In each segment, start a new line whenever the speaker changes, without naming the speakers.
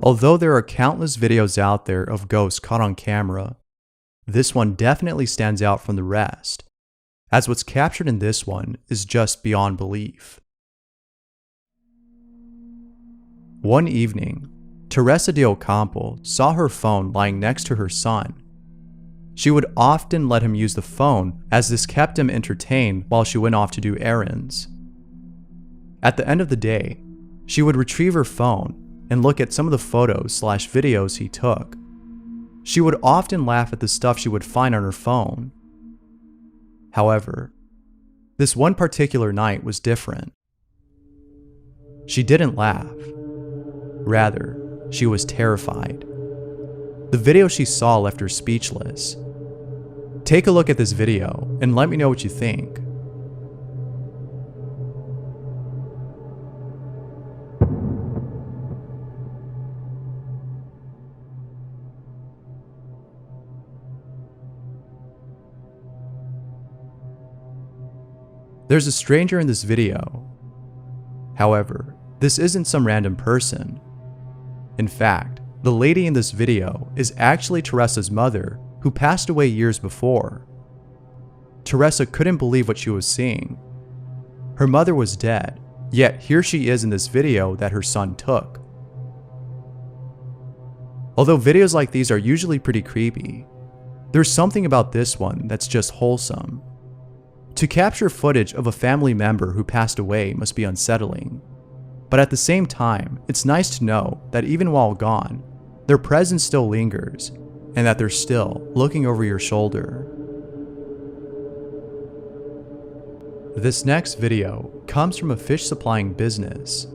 Although there are countless videos out there of ghosts caught on camera, this one definitely stands out from the rest, as what's captured in this one is just beyond belief. One evening, Teresa de Ocampo saw her phone lying next to her son. She would often let him use the phone as this kept him entertained while she went off to do errands. At the end of the day, she would retrieve her phone and look at some of the photos/videos he took. She would often laugh at the stuff she would find on her phone. However, this one particular night was different. She didn't laugh. Rather, she was terrified. The video she saw left her speechless. Take a look at this video and let me know what you think. There's a stranger in this video. However, this isn't some random person. In fact, the lady in this video is actually Teresa's mother, who passed away years before. Teresa couldn't believe what she was seeing. Her mother was dead, yet here she is in this video that her son took. Although videos like these are usually pretty creepy, there's something about this one that's just wholesome. To capture footage of a family member who passed away must be unsettling. But at the same time, it's nice to know that even while gone, their presence still lingers, and that they're still looking over your shoulder. This next video comes from a fish supplying business.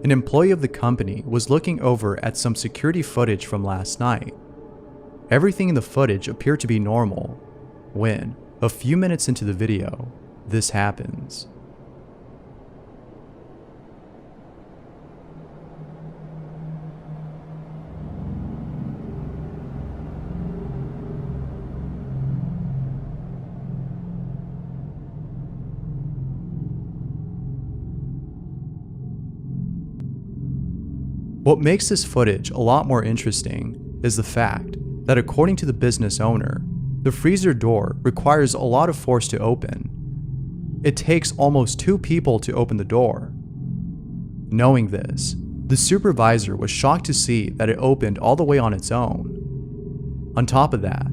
An employee of the company was looking over at some security footage from last night. Everything in the footage appeared to be normal, when, a few minutes into the video, this happens. What makes this footage a lot more interesting is the fact that according to the business owner, the freezer door requires a lot of force to open. It takes almost 2 people to open the door. Knowing this, the supervisor was shocked to see that it opened all the way on its own. On top of that,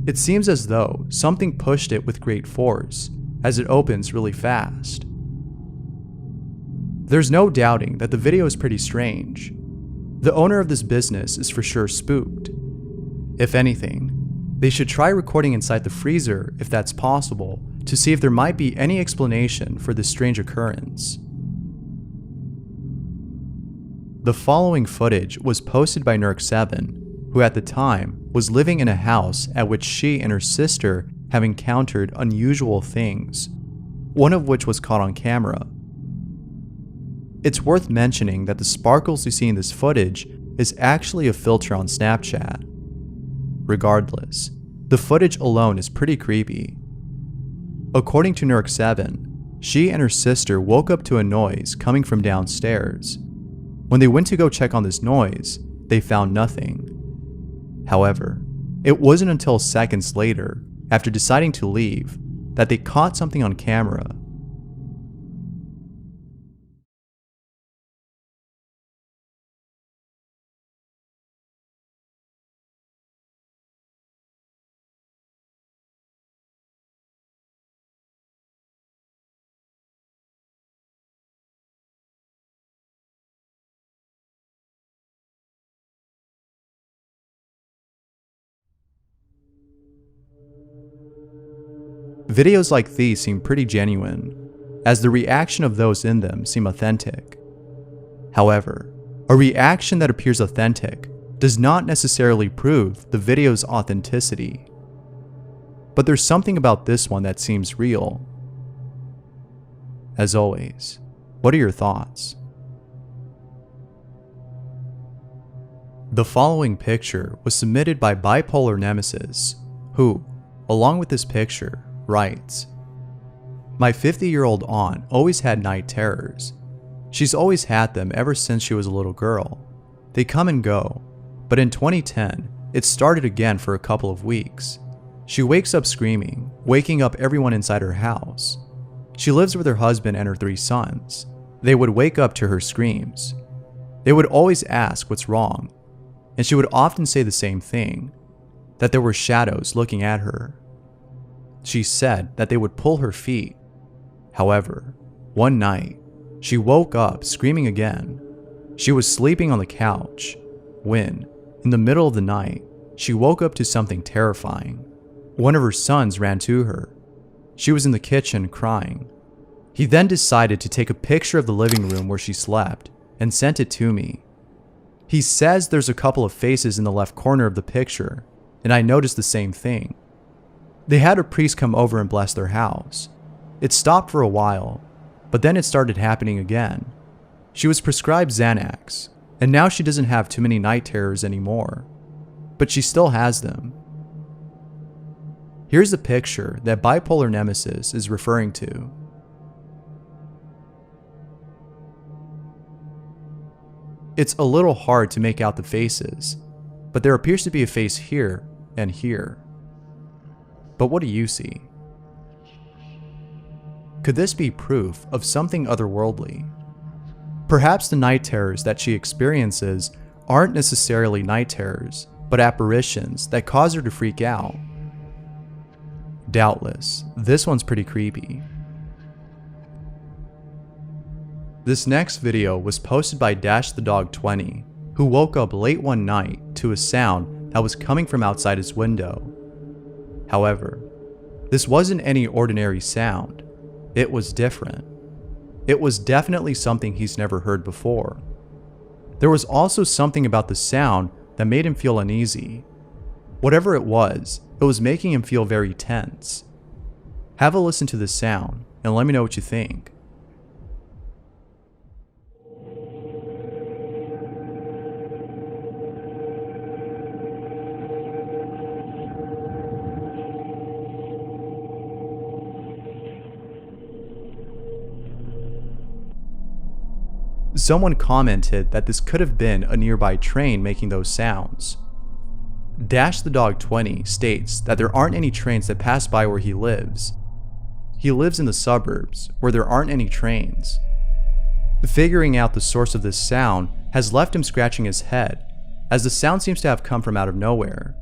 it seems as though something pushed it with great force, as it opens really fast. There's no doubting that the video is pretty strange. The owner of this business is for sure spooked. If anything, they should try recording inside the freezer if that's possible, to see if there might be any explanation for this strange occurrence. The following footage was posted by Nerk7, who at the time was living in a house at which she and her sister have encountered unusual things, one of which was caught on camera. It's worth mentioning that the sparkles you see in this footage is actually a filter on Snapchat. Regardless, the footage alone is pretty creepy. According to Nerk7, she and her sister woke up to a noise coming from downstairs. When they went to go check on this noise, they found nothing. However, it wasn't until seconds later, after deciding to leave, that they caught something on camera. Videos like these seem pretty genuine, as the reaction of those in them seem authentic. However, a reaction that appears authentic does not necessarily prove the video's authenticity. But there's something about this one that seems real. As always, what are your thoughts? The following picture was submitted by Bipolar Nemesis, who, along with this picture, writes, "My 50-year-old aunt always had night terrors. She's always had them ever since she was a little girl. They come and go, but in 2010, it started again for a couple of weeks. She wakes up screaming, waking up everyone inside her house. She lives with her husband and her 3 sons. They would wake up to her screams. They would always ask what's wrong, and she would often say the same thing, that there were shadows looking at her. She said that they would pull her feet. However, one night, she woke up screaming again. She was sleeping on the couch when, in the middle of the night, she woke up to something terrifying. One of her sons ran to her. She was in the kitchen crying. He then decided to take a picture of the living room where she slept and sent it to me. He says there's a couple of faces in the left corner of the picture, and I noticed the same thing. They had a priest come over and bless their house. It stopped for a while, but then it started happening again. She was prescribed Xanax, and now she doesn't have too many night terrors anymore, but she still has them. Here's a picture that bipolar nemesis is referring to. It's a little hard to make out the faces, but there appears to be a face here and here. But what do you see? Could this be proof of something otherworldly? Perhaps the night terrors that she experiences aren't necessarily night terrors, but apparitions that cause her to freak out. Doubtless, this one's pretty creepy. This next video was posted by Dash the Dog 20, who woke up late one night to a sound that was coming from outside his window. However, this wasn't any ordinary sound. It was different. It was definitely something he's never heard before. There was also something about the sound that made him feel uneasy. Whatever it was making him feel very tense. Have a listen to the sound and let me know what you think. Someone commented that this could have been a nearby train making those sounds. Dash the Dog 20 states that there aren't any trains that pass by where he lives. He lives in the suburbs where there aren't any trains. Figuring out the source of this sound has left him scratching his head, as the sound seems to have come from out of nowhere.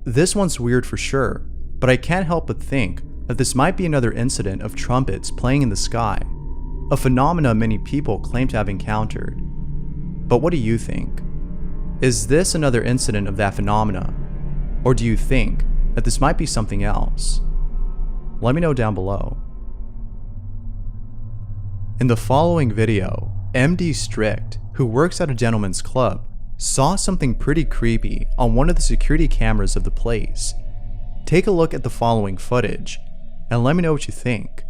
This one's weird for sure, but I can't help but think that this might be another incident of trumpets playing in the sky, a phenomena many people claim to have encountered. But what do you think? Is this another incident of that phenomena? Or do you think that this might be something else? Let me know down below. In the following video, MD Strict, who works at a gentleman's club, saw something pretty creepy on one of the security cameras of the place. Take a look at the following footage, and let me know what you think.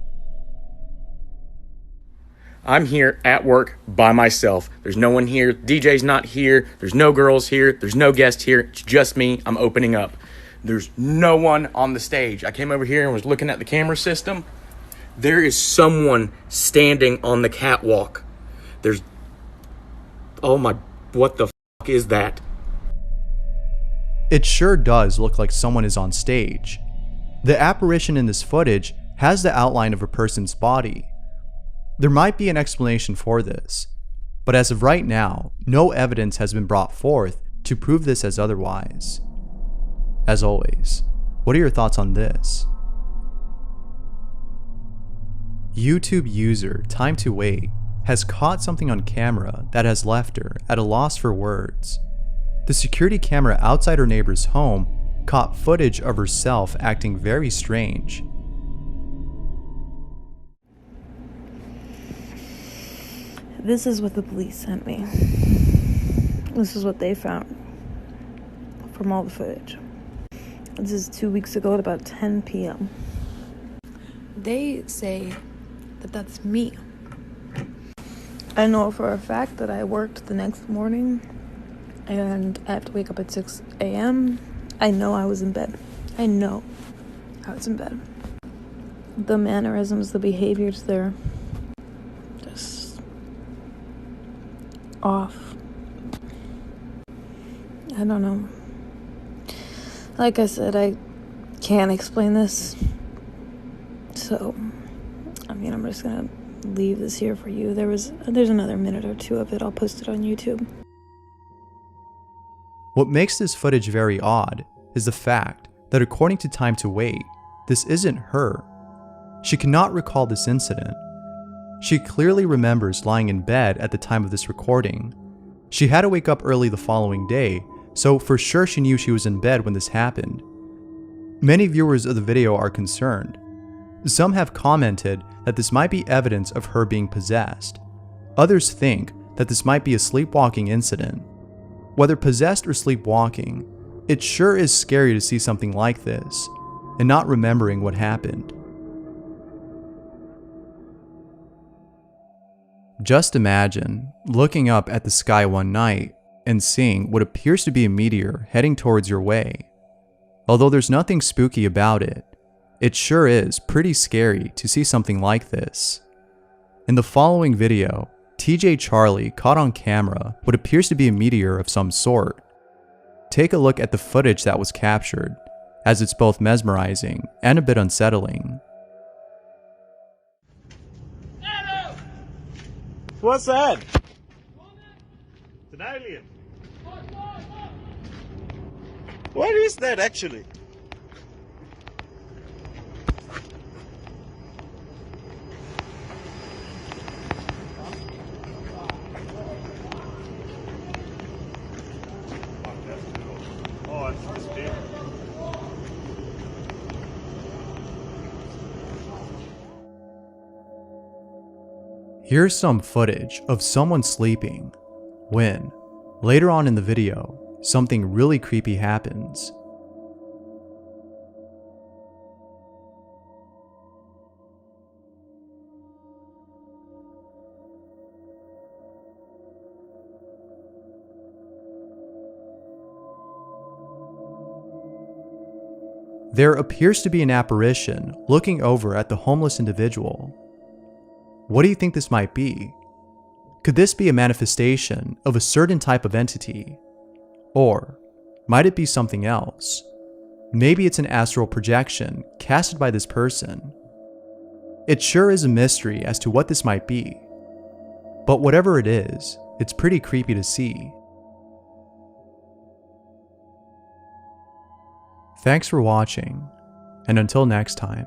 I'm here at work by myself. There's no one here. DJ's not here. There's no girls here. There's no guest here. It's just me. I'm opening up. There's no one on the stage. I came over here and was looking at the camera system. There is someone standing on the catwalk. Oh my, what the fuck is that?
It sure does look like someone is on stage. The apparition in this footage has the outline of a person's body. There might be an explanation for this, but as of right now, no evidence has been brought forth to prove this as otherwise. As always, what are your thoughts on this? YouTube user Time to Wait has caught something on camera that has left her at a loss for words. The security camera outside her neighbor's home caught footage of herself acting very strange.
This is what the police sent me. This is what they found from all the footage. This is 2 weeks ago at about 10 p.m. They say that that's me. I know for a fact that I worked the next morning and I have to wake up at 6 a.m. I know I was in bed. I know I was in bed. The mannerisms, the behaviors, they're just off. I don't know. Like I said, I can't explain this. So, I'm just gonna leave this here for you. There's another minute or two of it. I'll post it on YouTube.
What makes this footage very odd is the fact that according to Time to Wait, this isn't her. She cannot recall this incident. She clearly remembers lying in bed at the time of this recording. She had to wake up early the following day, so for sure she knew she was in bed when this happened. Many viewers of the video are concerned. Some have commented that this might be evidence of her being possessed. Others think that this might be a sleepwalking incident. Whether possessed or sleepwalking, it sure is scary to see something like this and not remembering what happened. Just imagine looking up at the sky one night and seeing what appears to be a meteor heading towards your way. Although there's nothing spooky about it, it sure is pretty scary to see something like this. In the following video, TJ Charlie caught on camera what appears to be a meteor of some sort. Take a look at the footage that was captured, as it's both mesmerizing and a bit unsettling.
What's that? It's an alien. What is that actually? Oh, it's big.
Here's some footage of someone sleeping when, later on in the video, something really creepy happens. There appears to be an apparition looking over at the homeless individual. What do you think this might be? Could this be a manifestation of a certain type of entity? Or might it be something else? Maybe it's an astral projection casted by this person. It sure is a mystery as to what this might be. But whatever it is, it's pretty creepy to see. Thanks for watching, and until next time.